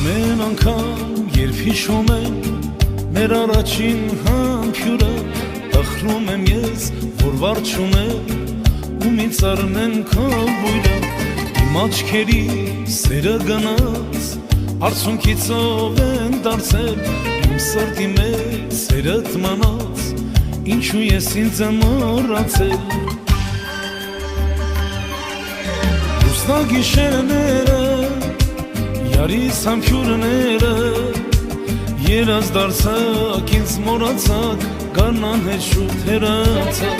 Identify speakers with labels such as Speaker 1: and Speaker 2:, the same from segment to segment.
Speaker 1: Ամեն անգամ երբ հիշում եմ մեր առաջին համբյուրը, ախրում եմ ես, որ վարչում եմ ու ինձ առնեն քավույրը, իմ աչքերի սերը գնաց, արցունքից ով են դարձել, իմ սրտի մեջ սերդ մնաց, ինչու ես ինձ եմ մոռացել։ Լուսնագիշերները, Yarիս համբյուրները, երազ դարձակ, ինձ մոռացակ, գարնան հետ շուտ հեռացակ։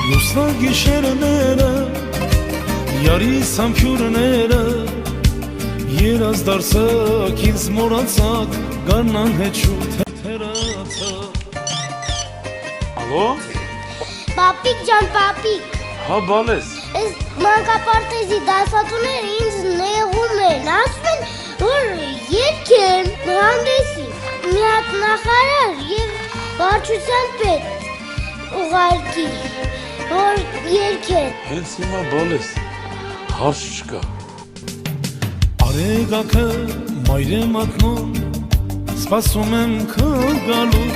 Speaker 1: Լուսնագիշերները, Yarիս համբյուրները, երազ դարձակ, ինձ մոռացակ, գարնան հետ շուտ հեռացակ։
Speaker 2: Ալո։
Speaker 3: Պապիկ ջան, պապիկ։
Speaker 2: Հա, բալես։
Speaker 3: Այս մանկապարտեզի դասատուները ինձ նեղում են, ասում են, որ երգեմ հանդեսի, մի հատ նախարար և վարչության պետ ուղարկի, որ երգեն։
Speaker 2: Հենց հիմա բալես, հարց չկա։
Speaker 1: Արեգակը մայր է մատնում, սպասում եմ քո գալու,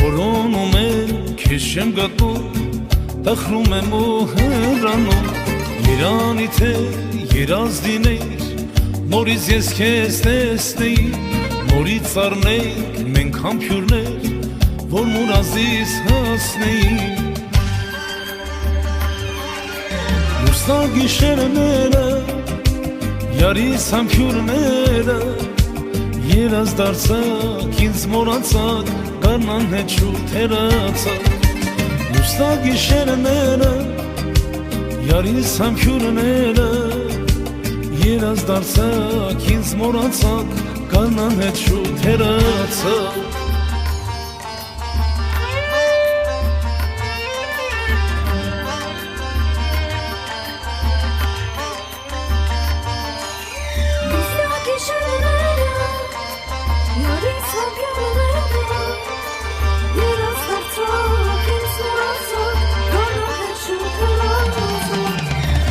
Speaker 1: որոնում եմ, քեզ չեմ գտնում, տխրում եմ ու հեռանում, երանի թե երազ լինեիր, նորից ես քեզ տեսնեի, նորից առնեինք մենք համբյուրներ, որ մուրազից հասնեին։ Լուսնագիշերները, Yarիս համբյուրները, երազ դարձակ, ինձ մոռացակ, գարնան հետ շուտ հեռացակ։ Լուսնագիշերները, Yarիս համբյուրները, երազ դարձակ, ինձ մոռացակ, գարնան հետ շուտ հեռացակ։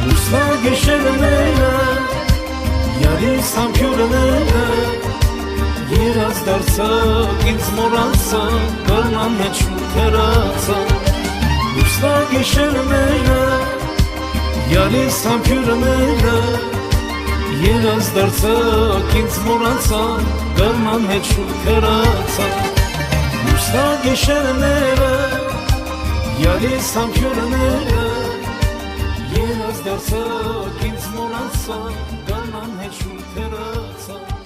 Speaker 1: Լուսնագիշերները, Yarիս համբյուրները, երազ դարձակ, ինձ մոռացակ, գարնան հետ շուտ հեռացակ։ Լուսնագիշերները, Yaris համբյուրները, երազ դարձակ, ինձ մոռացակ, գարնան հետ շուտ հեռացակ։ Լուսնագիշերները, Yaris համբյուրները, երազ դարձակ, ինձ մոռացակ, գարնան հետ շուտ հեռացակ։